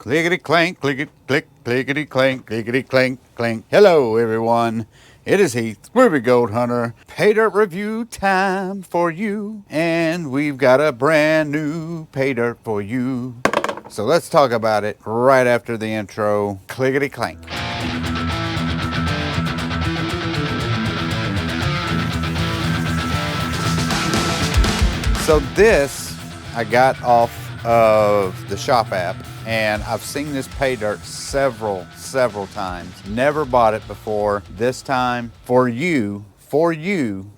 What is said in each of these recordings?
Clickety clank, clickety click, clickety clank, clickety clank, clank. Hello, everyone. It is Heath, Ruby Gold Hunter. Pay dirt review time for you. And we've got a brand new pay dirt for you. So let's talk about it right after the intro. Clickety clank. So this I got off of the shop app, and I've seen this pay dirt several times. Never bought it before. This time for you,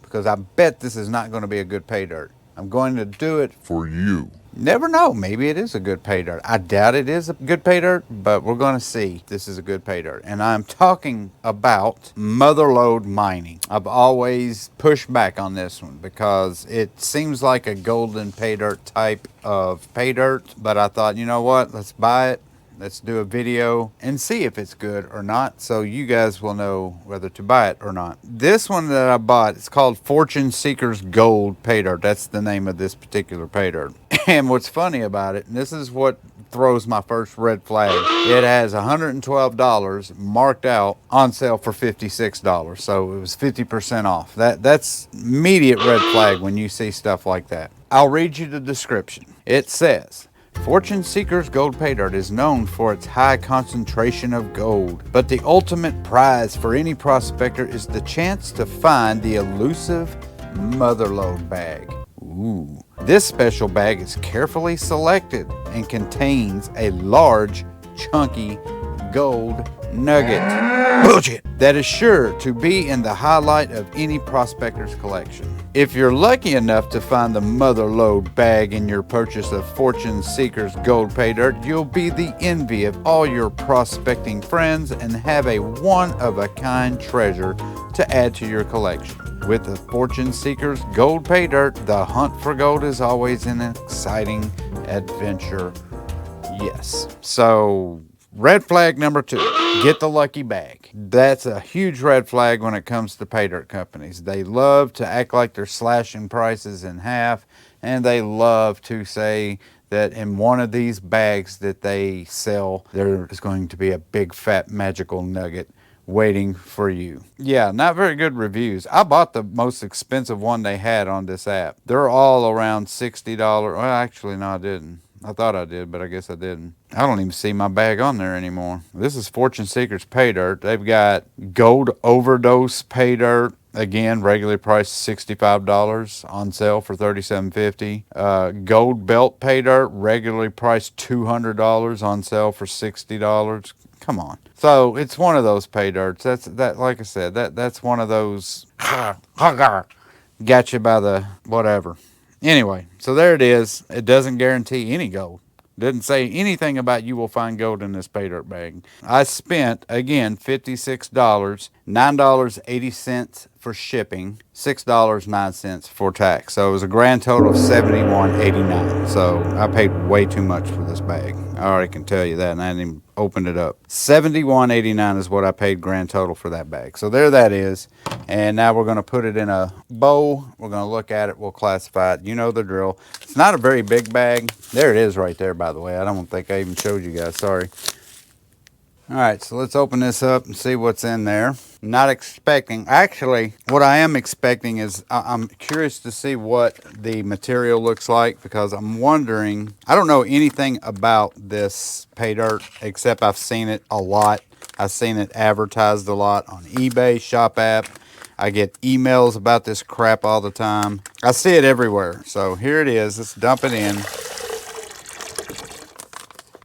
because I bet this is not going to be a good pay dirt. I'm going to do it for you. Never know, maybe it is a good pay dirt. I doubt it is a good pay dirt, but we're going to see if this is a good pay dirt. And I'm talking about Motherlode Mining. I've always pushed back on this one because it seems like a Goldn pay dirt type of pay dirt, but I thought, you know what, let's buy it. Let's do a video and see if it's good or not, so you guys will know whether to buy it or not. This one that I bought, it's called Fortune Seekers Gold Pay Dirt. That's the name of this particular pay dirt. And what's funny about it, and this is what throws my first red flag, it has $112 marked out, on sale for $56. So it was 50% off. That's immediate red flag when you see stuff like that. I'll read you the description. It says, Fortune Seekers Gold Pay Dirt is known for its high concentration of gold, but the ultimate prize for any prospector is the chance to find the elusive Motherlode bag. Ooh. This special bag is carefully selected and contains a large, chunky gold nugget. Bullshit! That is sure to be in the highlight of any prospector's collection. If you're lucky enough to find the Motherlode bag in your purchase of Fortune Seekers Gold Pay Dirt, you'll be the envy of all your prospecting friends and have a one-of-a-kind treasure to add to your collection. With the Fortune Seekers Gold Pay Dirt, the hunt for gold is always an exciting adventure. Yes. So, red flag number 2, get the lucky bag. That's a huge red flag when it comes to pay dirt companies. They love to act like they're slashing prices in half, and they love to say that in one of these bags that they sell, there is going to be a big fat magical nugget waiting for you. Yeah, not very good reviews. I bought the most expensive one they had on this app. They're all around $60. Well, actually, no, I didn't. I thought I did, but I guess I didn't. I don't even see my bag on there anymore. This is Fortune Seekers Pay Dirt. They've got Gold Overdose Pay Dirt. Again, regularly priced $65, on sale for $37.50. Gold Belt Pay Dirt, regularly priced $200, on sale for $60. Come on. So it's one of those pay dirts. That like I said, that's one of those got you by the whatever. Anyway, so there it is. It doesn't guarantee any gold. Doesn't say anything about you will find gold in this pay dirt bag. I spent, again, $56, $9.80 for shipping, $6.09 for tax. So it was a grand total of $71.89. So I paid way too much for this bag. I already can tell you that, and I hadn't even opened it up. $71.89 is what I paid grand total for that bag. So there that is. And now we're going to put it in a bowl. We're going to look at it. We'll classify it. You know the drill. It's not a very big bag. There it is right there, by the way. I don't think I even showed you guys. Sorry. All right, so let's open this up and see what's in there. Not expecting, actually, what I am expecting is I'm curious to see what the material looks like, because I'm wondering, I don't know anything about this pay dirt except I've seen it a lot. I've seen it advertised a lot on eBay, shop app. I get emails about this crap all the time. I see it everywhere. So here it is. Let's dump it in.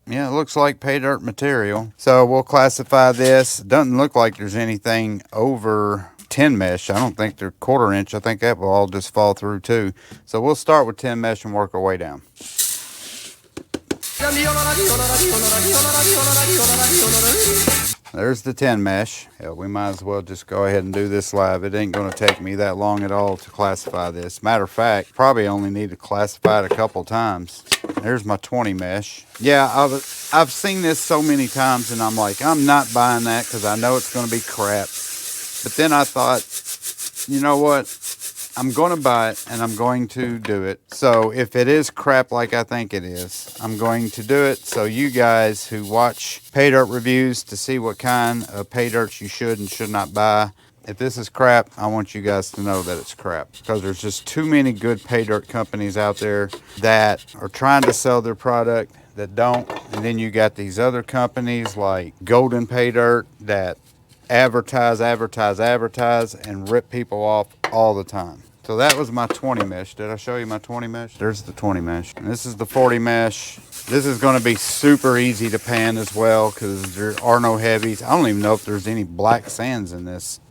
Yeah, it looks like pay dirt material. So we'll classify this. Doesn't look like there's anything over 10 mesh. I don't think they're 1/4 inch. I think that will all just fall through too. So we'll start with 10 mesh and work our way down. There's the 10 mesh. Hell, we might as well just go ahead and do this live. It ain't going to take me that long at all to classify this. Matter of fact, probably only need to classify it a couple times. There's my 20 mesh. Yeah, I've seen this so many times, and I'm like, I'm not buying that because I know it's going to be crap. But then I thought, you know what? I'm going to buy it and I'm going to do it. So if it is crap like I think it is, I'm going to do it. So you guys who watch pay dirt reviews to see what kind of pay dirt you should and should not buy, if this is crap, I want you guys to know that it's crap, because there's just too many good pay dirt companies out there that are trying to sell their product that don't. And then you got these other companies like Goldn Pay Dirt that advertise, and rip people off all the time. So that was my 20 mesh. Did I show you my 20 mesh? There's the 20 mesh. And this is the 40 mesh. This is going to be super easy to pan as well because there are no heavies. I don't even know if there's any black sands in this.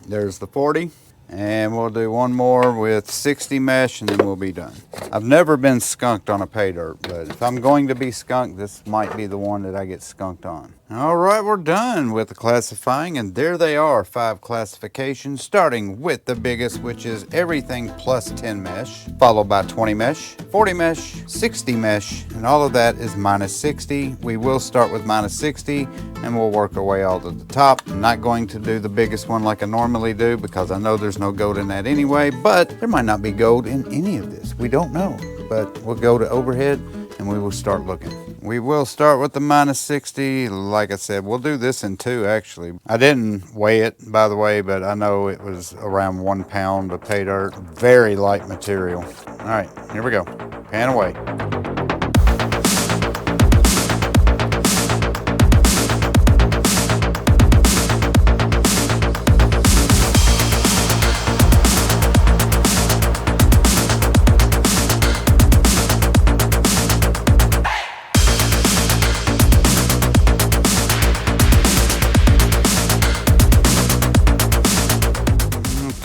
There's the 40. And we'll do one more with 60 mesh and then we'll be done. I've never been skunked on a pay dirt, but if I'm going to be skunked, this might be the one that I get skunked on. All right, we're done with the classifying, and there they are, 5 classifications, starting with the biggest, which is everything plus 10 mesh, followed by 20 mesh, 40 mesh, 60 mesh, and all of that is minus 60. We will start with minus 60 and we'll work our way all to the top. I'm not going to do the biggest one like I normally do because I know there's no gold in that anyway, but there might not be gold in any of this. We don't know, but we'll go to overhead and we will start looking. We will start with the minus 60. Like I said, we'll do this in 2 actually. I didn't weigh it, by the way, but I know it was around 1 pound of pay dirt. Very light material. All right, here we go. Pan away.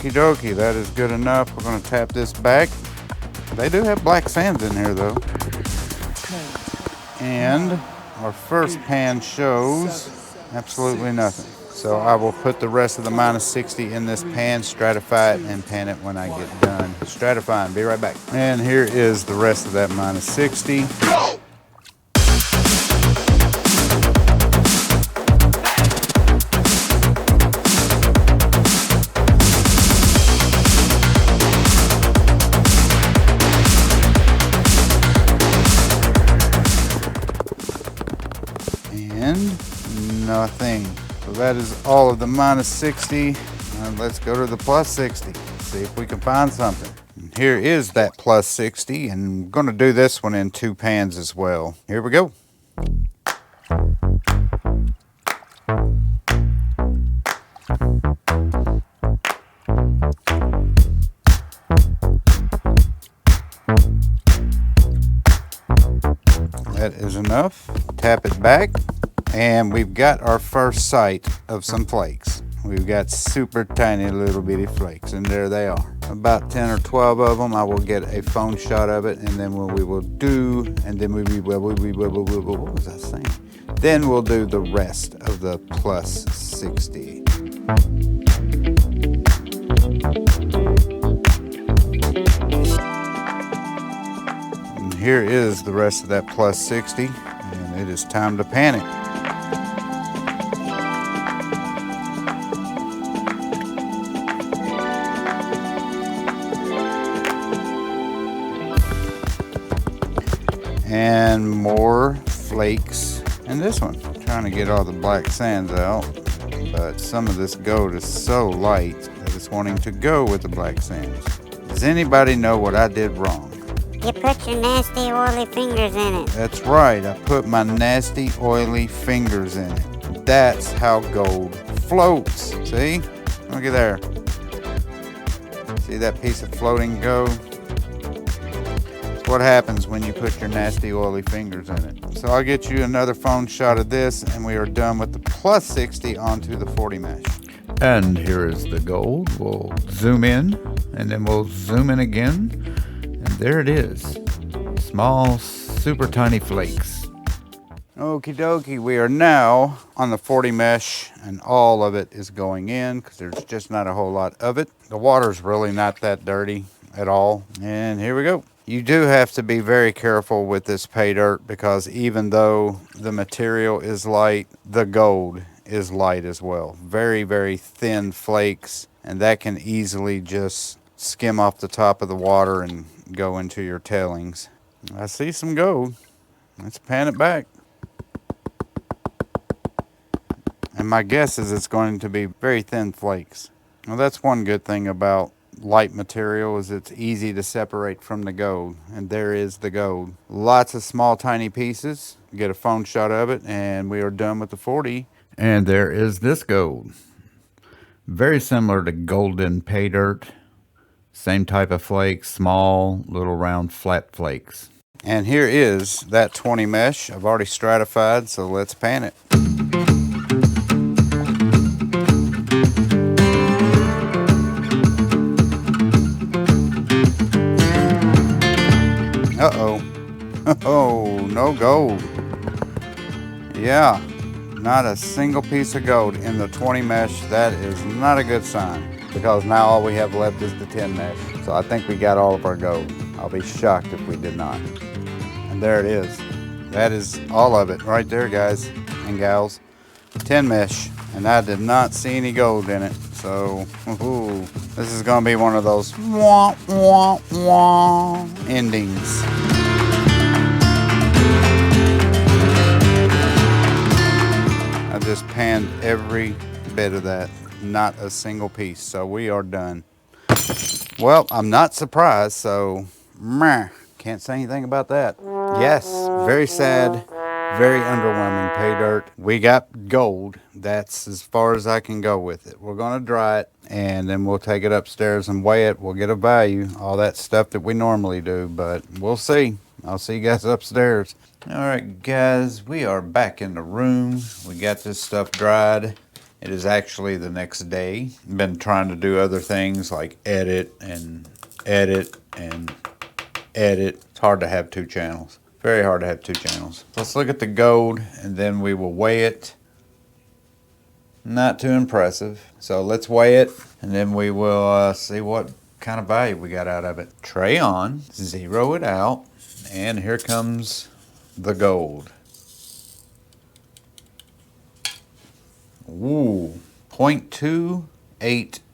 Okie dokie, that is good enough. We're going to tap this back. They do have black sands in here though. And our first pan shows absolutely nothing. So I will put the rest of the minus 60 in this pan, stratify it, and pan it when I get done stratifying. Be right back. And here is the rest of that minus 60. Nothing. So that is all of the minus 60. Let's go to the plus 60. See if we can find something. And here is that plus 60, and I'm going to do this one in 2 pans as well. Here we go. That is enough. Tap it back. And we've got our first sight of some flakes. We've got super tiny little bitty flakes, and there they are. About 10 or 12 of them. I will get a phone shot of it, and then what we will do, and then what was I saying? Then we'll do the rest of the plus 60. And here is the rest of that plus 60, and it is time to pan it. And more flakes in this one. I'm trying to get all the black sands out, but some of this gold is so light that it's wanting to go with the black sands. Does anybody know what I did wrong? You put your nasty oily fingers in it. That's right, I put my nasty oily fingers in it. That's how gold floats. See? Look at there. See that piece of floating gold? What happens when you put your nasty oily fingers in it. So I'll get you another phone shot of this, and we are done with the plus 60 onto the 40 mesh. And here is the gold. We'll zoom in, and then we'll zoom in again, and there it is. Small, super tiny flakes. Okie dokie, we are now on the 40 mesh, and all of it is going in because there's just not a whole lot of it. The water's really not that dirty at all, and here we go. You do have to be very careful with this pay dirt because even though the material is light, the gold is light as well. Very, very thin flakes, and that can easily just skim off the top of the water and go into your tailings. I see some gold. Let's pan it back. And my guess is it's going to be very thin flakes. Well, that's one good thing about light material, is it's easy to separate from the gold. And there is the gold. Lots of small tiny pieces. Get a phone shot of it and we are done with the 40. And there is this gold. Very similar to Goldn pay dirt. Same type of flakes, small little round flat flakes. And here is that 20 mesh. I've already stratified, so let's pan it. Uh-oh. Oh, no gold. Yeah, not a single piece of gold in the 20 mesh. That is not a good sign, because now all we have left is the 10 mesh. So I think we got all of our gold. I'll be shocked if we did not. And there it is. That is all of it right there, guys and gals. 10 mesh, and I did not see any gold in it. So, this is gonna be one of those wah, wah, wah endings. I just panned every bit of that, not a single piece. So we are done. Well, I'm not surprised, so can't say anything about that. Yes, very sad. Very underwhelming pay dirt. We got gold. That's as far as I can go with it. We're going to dry it, and then we'll take it upstairs and weigh it. We'll get a value, all that stuff that we normally do, but we'll see. I'll see you guys upstairs. All right, guys, we are back in the room. We got this stuff dried. It is actually the next day. Been trying to do other things like edit and edit and edit. It's hard to have two channels. Very hard to have two channels. Let's look at the gold and then we will weigh it. Not too impressive. So let's weigh it and then we will see what kind of value we got out of it. Tray on, zero it out, and here comes the gold. Ooh, 0.281.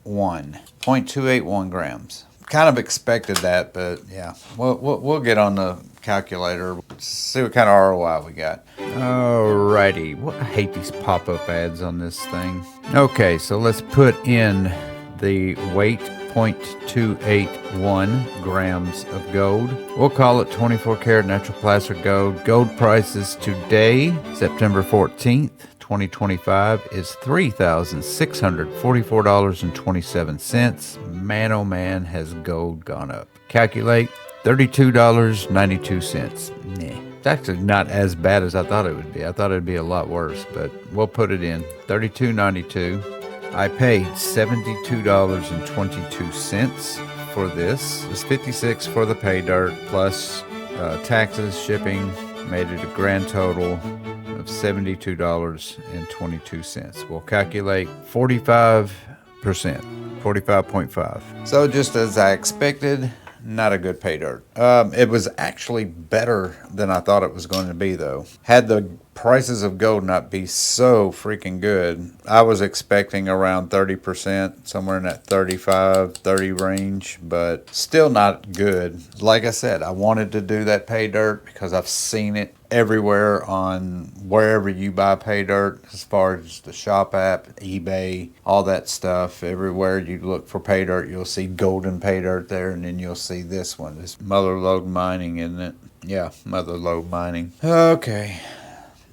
0.281 grams. Kind of expected that, but yeah, we'll get on the calculator, see what kind of ROI we got. Alrighty, I hate these pop-up ads on this thing. Okay, so let's put in the weight, 0.281 grams of gold. We'll call it 24 karat natural placer gold. Gold prices today, September 14th, 2025 is $3,644.27. Man, oh man, has gold gone up. Calculate $32.92. Nah, it's actually not as bad as I thought it would be. I thought it would be a lot worse, but we'll put it in. $32.92. I paid $72.22 for this. It's $56 for the pay dirt plus taxes, shipping, made it a grand total of $72.22. We'll calculate 45%, 45.5. So just as I expected, not a good pay dirt. It was actually better than I thought it was going to be, though. Had the prices of gold not be so freaking good, I was expecting around 30%, somewhere in that 35, 30 range, but still not good. Like I said, I wanted to do that pay dirt because I've seen it everywhere on wherever you buy pay dirt, as far as the shop app, eBay, all that stuff. Everywhere you look for pay dirt, you'll see Goldn pay dirt there, and then you'll see this one. It's Motherlode Mining, isn't it? Yeah, Motherlode Mining. Okay.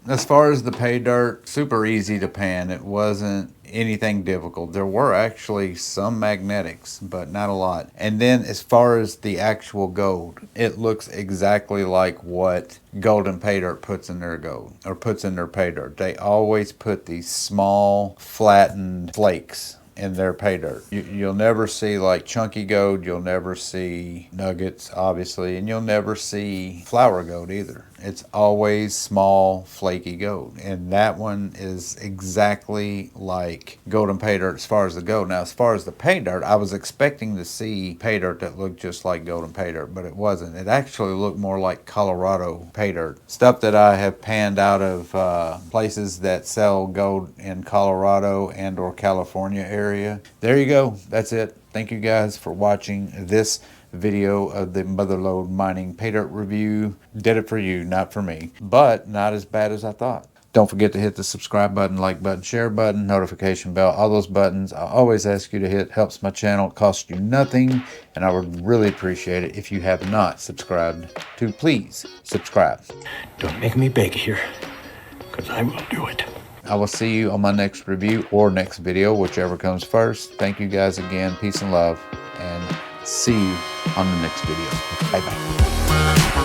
As far as the pay dirt, super easy to pan. It wasn't anything difficult. There were actually some magnetics, but not a lot. And then as far as the actual gold, it looks exactly like what Goldn pay dirt puts in their gold, or puts in their pay dirt. They always put these small flattened flakes in their pay dirt. You'll never see like chunky gold, you'll never see nuggets, obviously, and you'll never see flour gold either. It's always small, flaky gold. And that one is exactly like Goldn pay dirt as far as the gold. Now, as far as the pay dirt, I was expecting to see pay dirt that looked just like Goldn pay dirt, but it wasn't. It actually looked more like Colorado pay dirt. Stuff that I have panned out of places that sell gold in Colorado and or California area. There you go. That's it. Thank you guys for watching this video of the Motherlode Mining pay dirt review. Did it for you, not for me, but not as bad as I thought. Don't forget to hit the subscribe button, like button, share button, notification bell, all those buttons. I always ask you to hit. Helps my channel. It costs you nothing, and I would really appreciate it if you have not subscribed to please subscribe. Don't make me beg here, because I will do it. I will see you on my next review or next video, whichever comes first. Thank you guys again. Peace and love, and see you on the next video. Bye-bye.